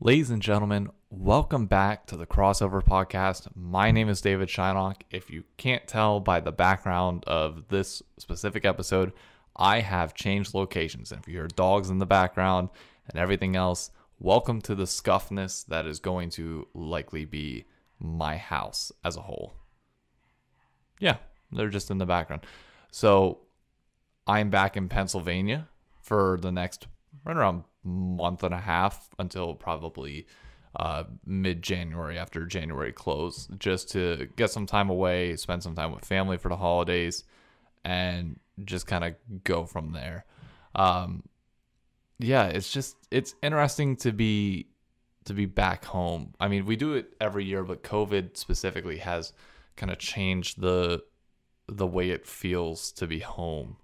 Ladies and gentlemen, welcome back to the Crossover Podcast. My name is David Shylock. If you can't tell by the background of this specific episode, I have changed locations. And if you hear dogs in the background and everything else, welcome to the scuffness that is going to likely be my house as a whole. Yeah, they're just in the background. So I'm back in Pennsylvania for the next right around month and a half until probably mid-January after January close, just to get some time away, spend some time with family for the holidays, and just kind of go from there. It's interesting to be back home. I mean, we do it every year, but COVID specifically has kind of changed the way it feels to be home.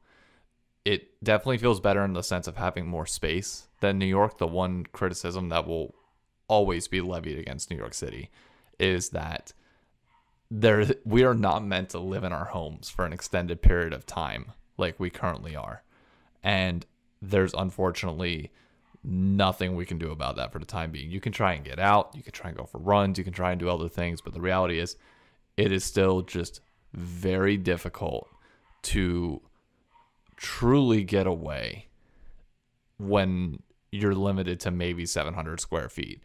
It definitely feels better in the sense of having more space than New York. The one criticism that will always be levied against New York City is that we are not meant to live in our homes for an extended period of time like we currently are. And there's unfortunately nothing we can do about that for the time being. You can try and get out, you can try and go for runs, you can try and do other things, but the reality is it is still just very difficult to truly get away when you're limited to maybe 700 square feet.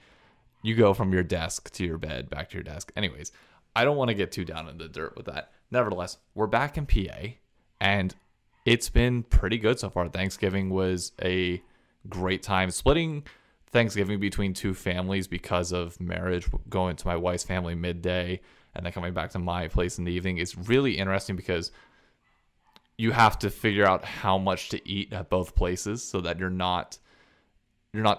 You go from your desk to your bed, back to your desk. Anyways, I don't want to get too down in the dirt with that. Nevertheless, we're back in PA, and it's been pretty good so far. Thanksgiving was a great time. Splitting Thanksgiving between two families because of marriage, going to my wife's family midday and then coming back to my place in the evening is really interesting because you have to figure out how much to eat at both places so that you're not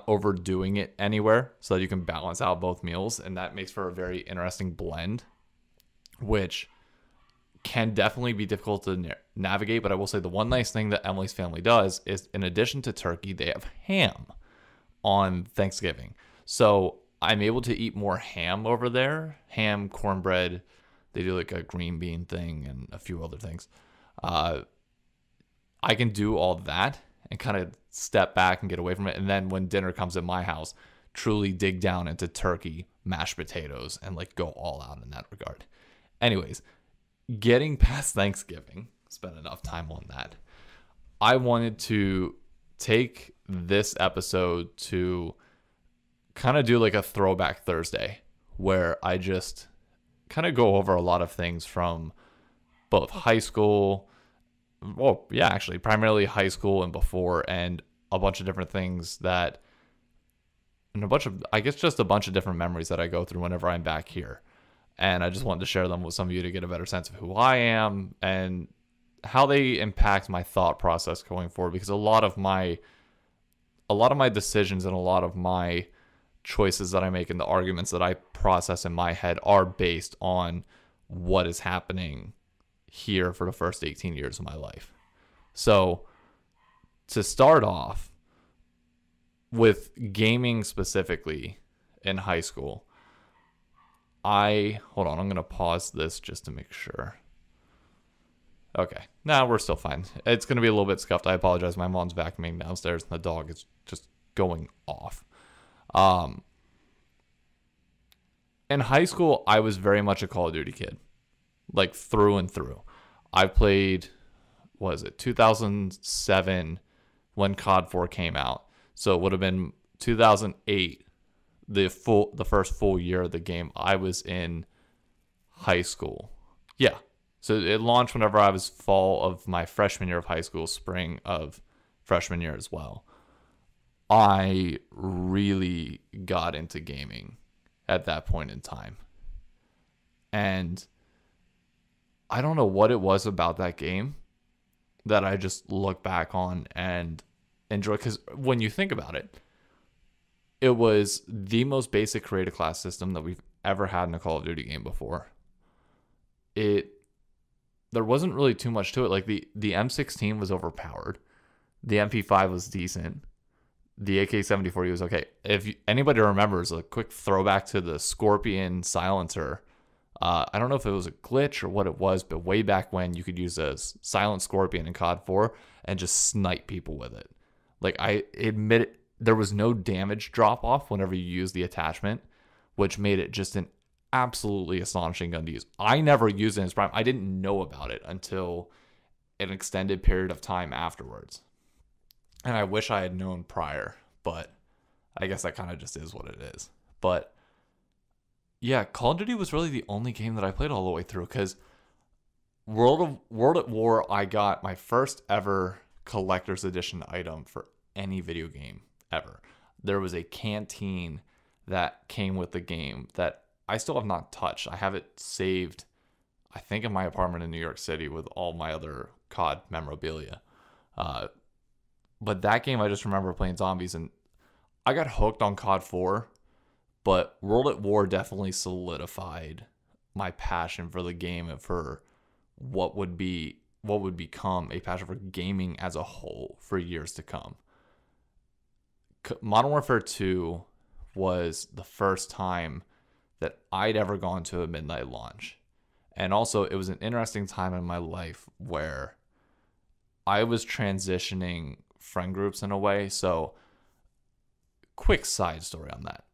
overdoing it anywhere, so that you can balance out both meals. And that makes for a very interesting blend, which can definitely be difficult to navigate. But I will say the one nice thing that Emily's family does is, in addition to turkey, they have ham on Thanksgiving. So I'm able to eat more ham over there. Ham, cornbread, they do like a green bean thing and a few other things. I can do all that and kind of step back and get away from it. And then when dinner comes at my house, truly dig down into turkey, mashed potatoes, and like go all out in that regard. Anyways, getting past Thanksgiving, spent enough time on that. I wanted to take this episode to kind of do like a throwback Thursday where I just kind of go over a lot of things from both high school, well, yeah, actually, primarily high school and before, and a bunch of different things and a bunch of different memories that I go through whenever I'm back here. And I just wanted to share them with some of you to get a better sense of who I am and how they impact my thought process going forward. Because a lot of my decisions and a lot of my choices that I make and the arguments that I process in my head are based on what is happening here for the first 18 years of my life. So to start off with gaming specifically in high school, I'm going to pause this just to make sure. Okay, now we're still fine. It's going to be a little bit scuffed. I apologize. My mom's vacuuming downstairs and the dog is just going off. In high school, I was very much a Call of Duty kid. Like through and through. I played, 2007 when COD 4 came out. So it would have been 2008, the first full year of the game. I was in high school. Yeah. So it launched whenever I was fall of my freshman year of high school, spring of freshman year as well. I really got into gaming at that point in time. And I don't know what it was about that game that I just look back on and enjoy. Because when you think about it, it was the most basic creative class system that we've ever had in a Call of Duty game before. There wasn't really too much to it. Like the M16 was overpowered. The MP5 was decent. The AK-74 was okay. If anybody remembers, a quick throwback to the Scorpion silencer. I don't know if it was a glitch or what it was, but way back when you could use a silent Scorpion in COD 4 and just snipe people with it. Like, I admit it, there was no damage drop off whenever you use the attachment, which made it just an absolutely astonishing gun to use. I never used it in its prime. I didn't know about it until an extended period of time afterwards. And I wish I had known prior, but I guess that kind of just is what it is. But yeah, Call of Duty was really the only game that I played all the way through, because World at War, I got my first ever collector's edition item for any video game ever. There was a canteen that came with the game that I still have not touched. I have it saved, I think, in my apartment in New York City with all my other COD memorabilia. But that game, I just remember playing zombies, and I got hooked on COD 4, but World at War definitely solidified my passion for the game and for what would become a passion for gaming as a whole for years to come. Modern Warfare 2 was the first time that I'd ever gone to a midnight launch. And also, it was an interesting time in my life where I was transitioning friend groups in a way. So, quick side story on that.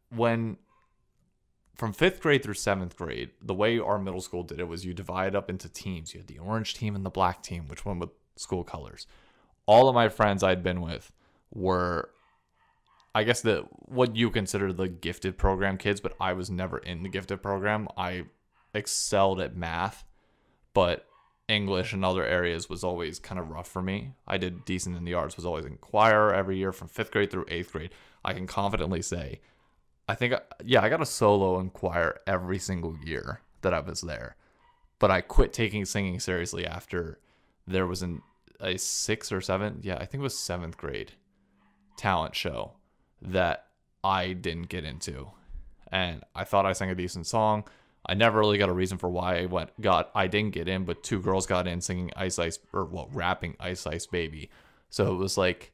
From 5th grade through 7th grade, the way our middle school did it was you divide up into teams. You had the orange team and the black team, which went with school colors. All of my friends I'd been with were, I guess, what you consider the gifted program kids, but I was never in the gifted program. I excelled at math, but English and other areas was always kind of rough for me. I did decent in the arts, was always in choir every year from 5th grade through 8th grade. I can confidently say, I got a solo in choir every single year that I was there. But I quit taking singing seriously after there was a 6th or 7th, I think it was 7th grade talent show that I didn't get into. And I thought I sang a decent song. I never really got a reason for why I didn't get in, but 2 girls got in singing rapping Ice Ice Baby. So it was like,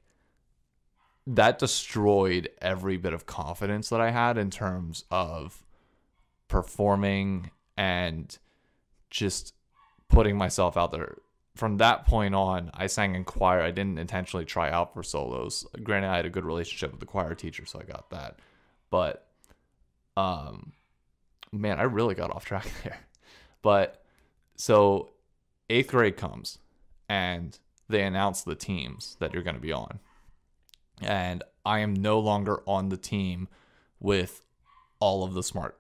that destroyed every bit of confidence that I had in terms of performing and just putting myself out there. From that point on, I sang in choir. I didn't intentionally try out for solos. Granted, I had a good relationship with the choir teacher, so I got that. But, man, I really got off track there. But, so 8th grade comes, and they announce the teams that you're going to be on. And I am no longer on the team with all of the smart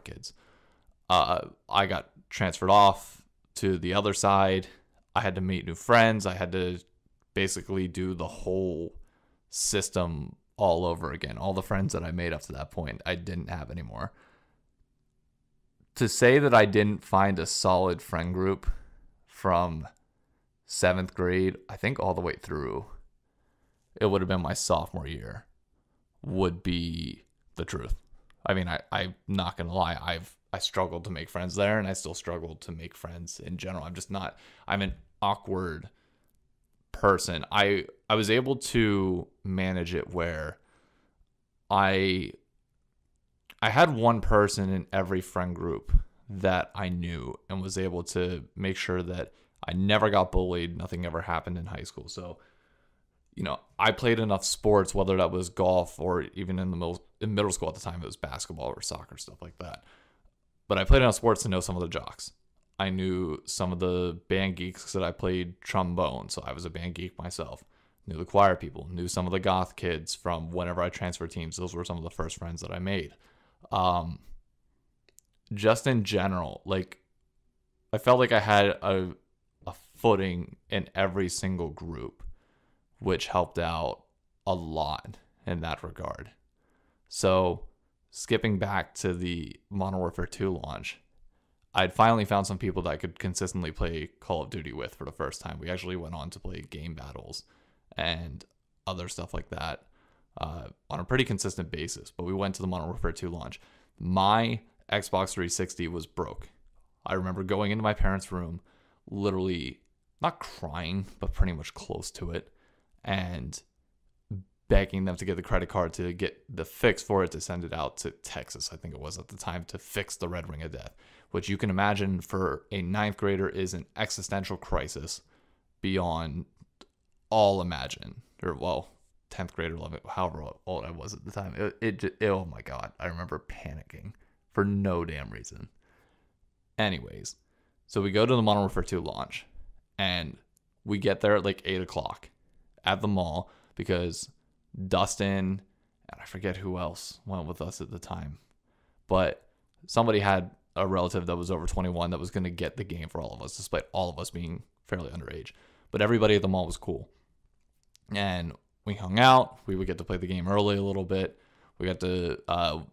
kids. I got transferred off to the other side. I had to meet new friends. I had to basically do the whole system all over again. All the friends that I made up to that point, I didn't have anymore. To say that I didn't find a solid friend group from 7th grade, I think all the way through, it would have been my sophomore year, would be the truth. I mean, I'm not going to lie. I struggled to make friends there, and I still struggled to make friends in general. I'm an awkward person. I was able to manage it where I had one person in every friend group that I knew and was able to make sure that I never got bullied. Nothing ever happened in high school. So, I played enough sports, whether that was golf or even in middle school at the time, it was basketball or soccer, stuff like that. But I played enough sports to know some of the jocks. I knew some of the band geeks that I played trombone, so I was a band geek myself. Knew the choir people, knew some of the goth kids from whenever I transferred teams. Those were some of the first friends that I made. Just in general, like, I felt like I had a footing in every single group, which helped out a lot in that regard. So, skipping back to the Modern Warfare 2 launch, I'd finally found some people that I could consistently play Call of Duty with for the first time. We actually went on to play game battles and other stuff like that on a pretty consistent basis. But we went to the Modern Warfare 2 launch. My Xbox 360 was broke. I remember going into my parents' room, literally not crying, but pretty much close to it, and begging them to get the credit card to get the fix for it to send it out to Texas, I think it was at the time, to fix the Red Ring of Death, which you can imagine for a 9th grader is an existential crisis beyond all imagine, or 10th 10th grade or 11th, however old I was at the time. Oh my God. I remember panicking for no damn reason. Anyways, so we go to the Modern Warfare 2 launch, and we get there at like 8 o'clock at the mall because Dustin, and I forget who else went with us at the time, but somebody had a relative that was over 21 that was going to get the game for all of us, despite all of us being fairly underage. But everybody at the mall was cool. And we hung out. We would get to play the game early a little bit. We got to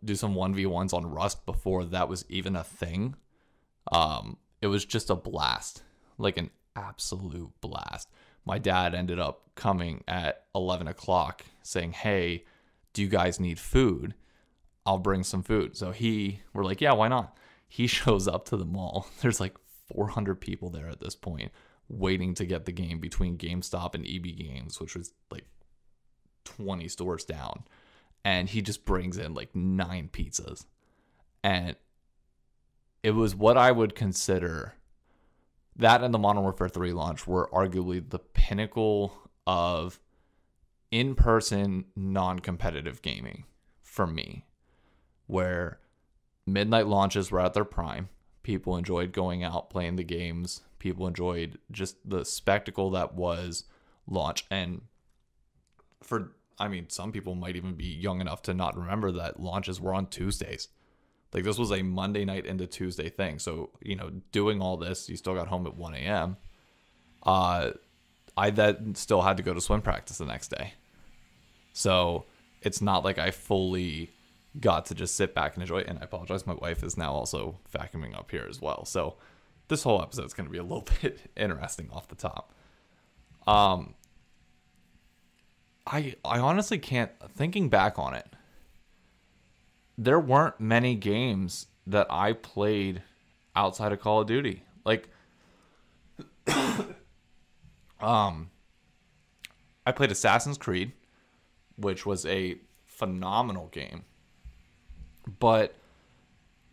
do some 1v1s on Rust before that was even a thing. It was just a blast, like an absolute blast. My dad ended up coming at 11 o'clock saying, hey, do you guys need food? I'll bring some food. So we're like, yeah, why not? He shows up to the mall. There's like 400 people there at this point waiting to get the game between GameStop and EB Games, which was like 20 stores down. And he just brings in like 9 pizzas. And it was what I would consider, that and the Modern Warfare 3 launch were arguably the pinnacle of in-person, non-competitive gaming for me, where midnight launches were at their prime. People enjoyed going out, playing the games. People enjoyed just the spectacle that was launch. And some people might even be young enough to not remember that launches were on Tuesdays. Like, this was a Monday night into Tuesday thing. So, doing all this, you still got home at 1 a.m. I then still had to go to swim practice the next day. So it's not like I fully got to just sit back and enjoy it. And I apologize, my wife is now also vacuuming up here as well. So this whole episode is going to be a little bit interesting off the top. I honestly can't, thinking back on it, there weren't many games that I played outside of Call of Duty. Like, I played Assassin's Creed, which was a phenomenal game. But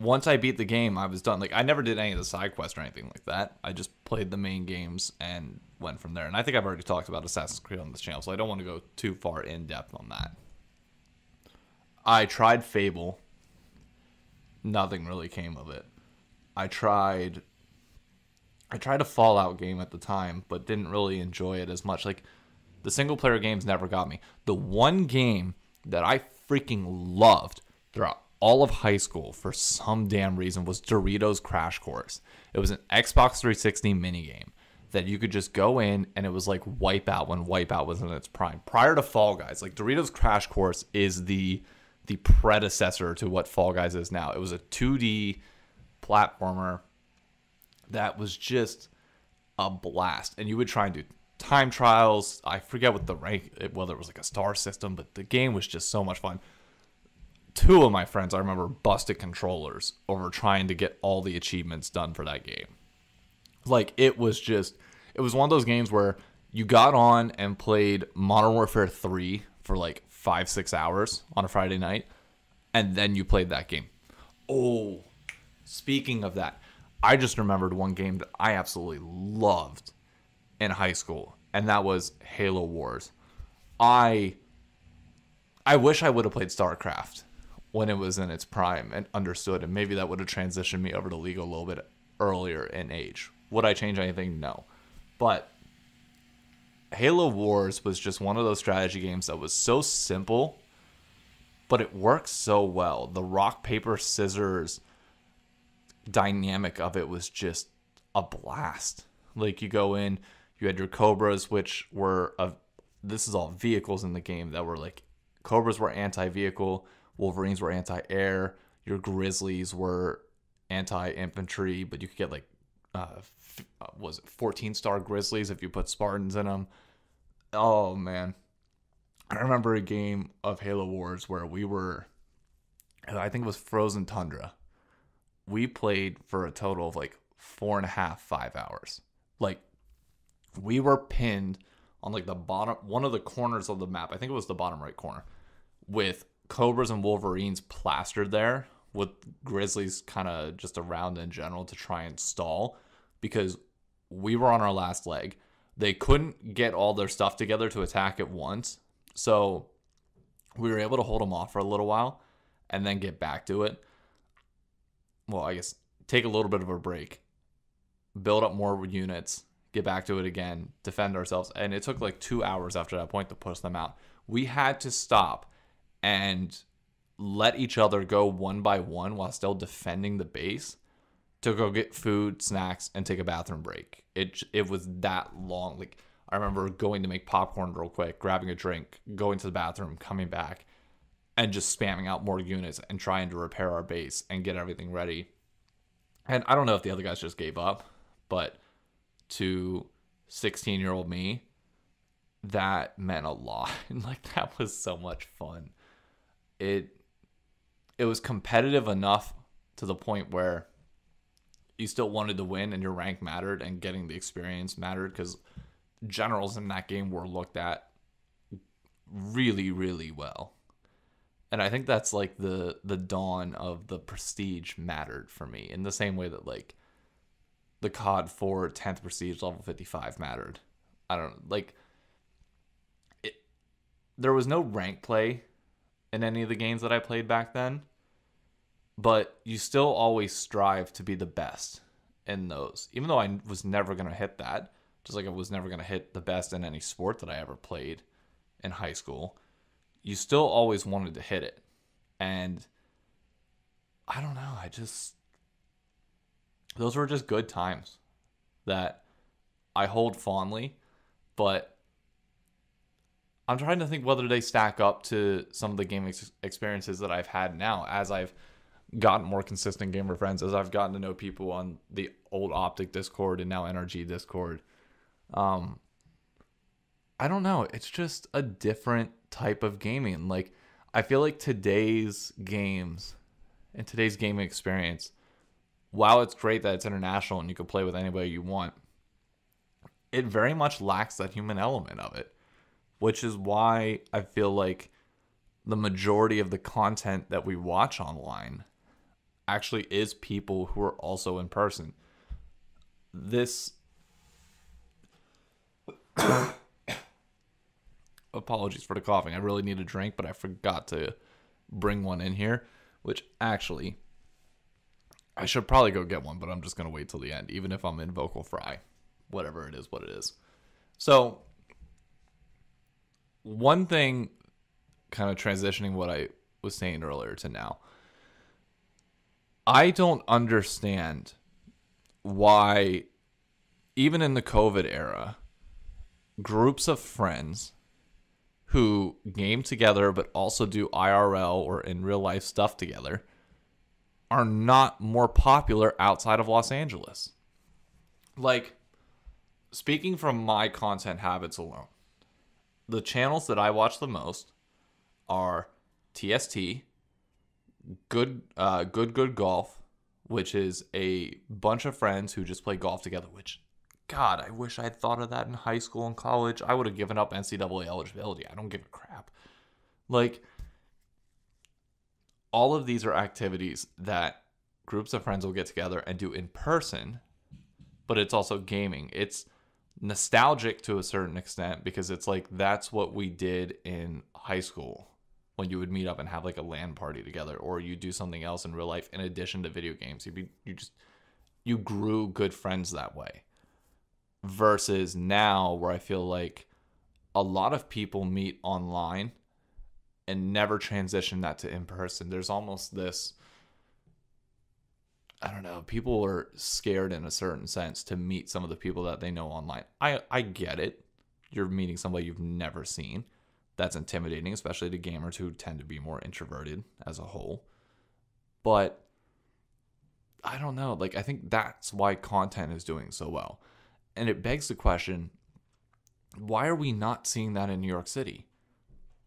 once I beat the game, I was done. Like, I never did any of the side quests or anything like that. I just played the main games and went from there. And I think I've already talked about Assassin's Creed on this channel, so I don't want to go too far in depth on that. I tried Fable. Nothing really came of it. I tried a Fallout game at the time, but didn't really enjoy it as much. Like, the single player games never got me. The one game that I freaking loved throughout all of high school for some damn reason was Doritos Crash Course. It was an Xbox 360 minigame that you could just go in, and it was like Wipeout when Wipeout was in its prime. Prior to Fall Guys, like, Doritos Crash Course is the predecessor to what Fall Guys is now. It was a 2D platformer that was just a blast. And you would try and do time trials. I forget what the rank, whether it was like a star system, but the game was just so much fun. 2 of my friends, I remember, busted controllers over trying to get all the achievements done for that game. Like, it was one of those games where you got on and played Modern Warfare 3 for like 5-6 hours on a Friday night, and then you played that game. Oh, speaking of that, I just remembered one game that I absolutely loved in high school, and that was Halo Wars. I wish I would have played StarCraft when it was in its prime and understood, and maybe that would have transitioned me over to League a little bit earlier in age. Would I change anything? No. But Halo Wars was just one of those strategy games that was so simple, but it works so well. The rock, paper, scissors dynamic of it was just a blast. Like, you go in, you had your Cobras, which were, this is all vehicles in the game that were like, Cobras were anti-vehicle, Wolverines were anti-air, your Grizzlies were anti-infantry, but you could get like, 14-star Grizzlies if you put Spartans in them. Oh, man. I remember a game of Halo Wars where we were, I think it was Frozen Tundra. We played for a total of like 4.5-5 hours. Like, we were pinned on like the bottom, one of the corners of the map. I think it was the bottom right corner, with Cobras and Wolverines plastered there, with Grizzlies kind of just around in general to try and stall, because we were on our last leg. They couldn't get all their stuff together to attack at once, So we were able to hold them off for a little while and then get back to it. Well, I guess take a little bit of a break, build up more units, get back to it again, defend ourselves. And it took like 2 hours after that point to push them out. We had to stop and let each other go one by one while still defending the base to go get food, snacks, and take a bathroom break. It was that long. Like, I remember going to make popcorn real quick, grabbing a drink, going to the bathroom, coming back, and just spamming out more units and trying to repair our base and get everything ready. And I don't know if the other guys just gave up, but to 16-year-old me, that meant a lot. And like, that was so much fun. It was competitive enough to the point where you still wanted to win and your rank mattered and getting the experience mattered, because generals in that game were looked at really, really well. And I think that's like the dawn of the prestige mattered for me, in the same way that like the COD 4 10th prestige level 55 mattered. I don't like it. There was no rank play in any of the games that I played back then, but you still always strive to be the best in those, even though I was never going to hit that, just like I was never going to hit the best in any sport that I ever played in high school. You still always wanted to hit it. And I don't know, those were just good times that I hold fondly, but I'm trying to think whether they stack up to some of the gaming experiences that I've had now as I've gotten more consistent gamer friends, as I've gotten to know people on the old Optic Discord and now NRG Discord. I don't know. It's just a different type of gaming. Like, I feel like today's games and today's gaming experience, while it's great that it's international and you can play with anybody you want, it very much lacks that human element of it, which is why I feel like the majority of the content that we watch online actually is people who are also in person. This apologies for the coughing. I really need a drink, but I forgot to bring one in here, which actually I should probably go get one, but I'm just going to wait till the end, even if I'm in vocal fry. Whatever it is, what it is. So, one thing, kind of transitioning what I was saying earlier to now, I don't understand why, even in the COVID era, groups of friends who game together but also do IRL or in real life stuff together are not more popular outside of Los Angeles. Like, speaking from my content habits alone, the channels that I watch the most are TST, Good Golf, which is a bunch of friends who just play golf together, which, God, I wish I had thought of that in high school and college. I would have given up NCAA eligibility. I don't give a crap. Like, all of these are activities that groups of friends will get together and do in person, but it's also gaming. It's nostalgic to a certain extent because it's like that's what we did in high school when you would meet up and have like a LAN party together, or you do something else in real life in addition to video games. You grew good friends that way. Versus now, where I feel like a lot of people meet online and never transition that to in person. There's almost this, I don't know, people are scared in a certain sense to meet some of the people that they know online. I get it. You're meeting somebody you've never seen. That's intimidating, especially to gamers who tend to be more introverted as a whole. But I don't know. Like, I think that's why content is doing so well. And it begs the question, why are we not seeing that in New York City?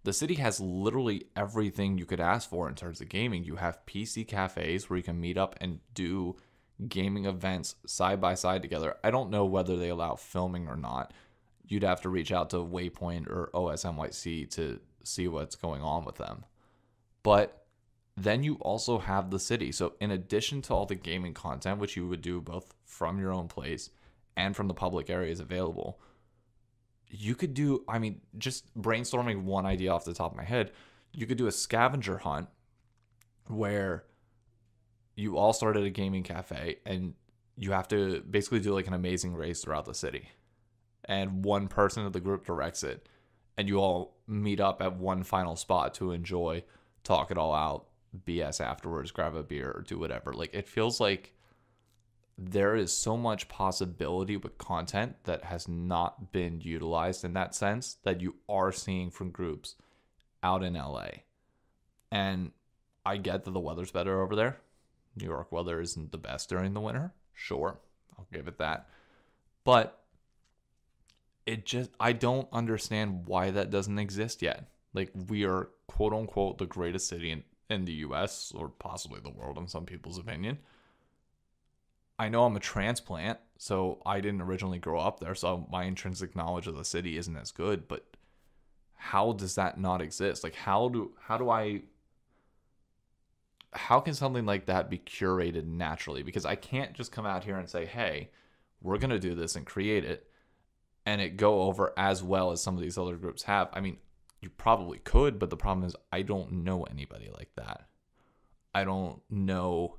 The city has literally everything you could ask for in terms of gaming. You have PC cafes where you can meet up and do gaming events side by side together. I don't know whether they allow filming or not. You'd have to reach out to Waypoint or OSNYC to see what's going on with them. But then you also have the city. So in addition to all the gaming content, which you would do both from your own place and from the public areas available, you could do, I mean, just brainstorming one idea off the top of my head, you could do a scavenger hunt where you all start at a gaming cafe and you have to basically do like an amazing race throughout the city. And one person of the group directs it. And you all meet up at one final spot to enjoy, talk it all out, BS afterwards, grab a beer or do whatever. Like, it feels like there is so much possibility with content that has not been utilized in that sense that you are seeing from groups out in LA. And I get that the weather's better over there. New York weather isn't the best during the winter. Sure, I'll give it that. But I don't understand why that doesn't exist yet. Like, we are quote unquote the greatest city in the US, or possibly the world in some people's opinion. I know I'm a transplant, so I didn't originally grow up there, so my intrinsic knowledge of the city isn't as good, but how does that not exist? Like, how can something like that be curated naturally? Because I can't just come out here and say, hey, we're going to do this and create it, and it go over as well as some of these other groups have. I mean, you probably could, but the problem is I don't know anybody like that. I don't know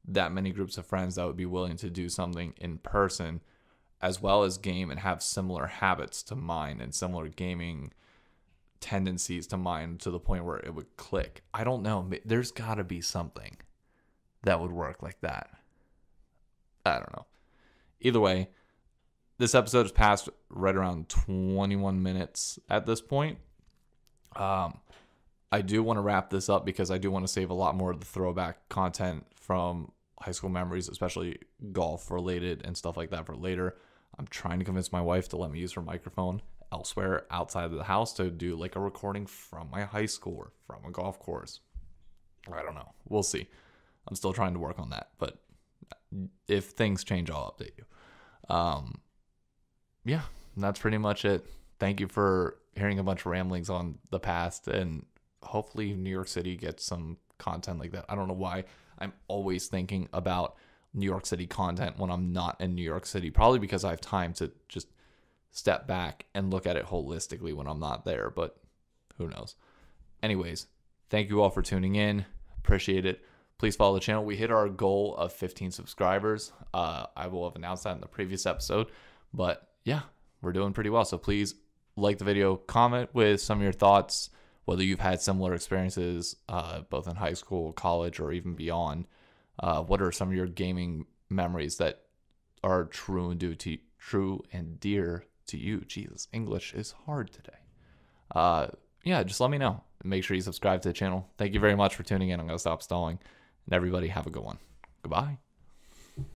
that many groups of friends that would be willing to do something in person as well as game and have similar habits to mine and similar gaming tendencies to mine to the point where it would click. I don't know. There's got to be something that would work like that. I don't know. Either way, this episode has passed right around 21 minutes at this point. I do want to wrap this up because I do want to save a lot more of the throwback content from high school memories, especially golf related and stuff like that, for later. I'm trying to convince my wife to let me use her microphone elsewhere outside of the house to do like a recording from my high school or from a golf course. I don't know. We'll see. I'm still trying to work on that, but if things change, I'll update you. Yeah, that's pretty much it. Thank you for hearing a bunch of ramblings on the past, and hopefully New York City gets some content like that. I don't know why I'm always thinking about New York City content when I'm not in New York City. Probably because I have time to just step back and look at it holistically when I'm not there, but who knows. Anyways, thank you all for tuning in. Appreciate it. Please follow the channel. We hit our goal of 15 subscribers. I will have announced that in the previous episode, but yeah, we're doing pretty well. So please like the video, comment with some of your thoughts, whether you've had similar experiences, both in high school, college, or even beyond. What are some of your gaming memories that are true and dear to you? Jesus, English is hard today. Yeah, just let me know. Make sure you subscribe to the channel. Thank you very much for tuning in. I'm going to stop stalling. And everybody have a good one. Goodbye.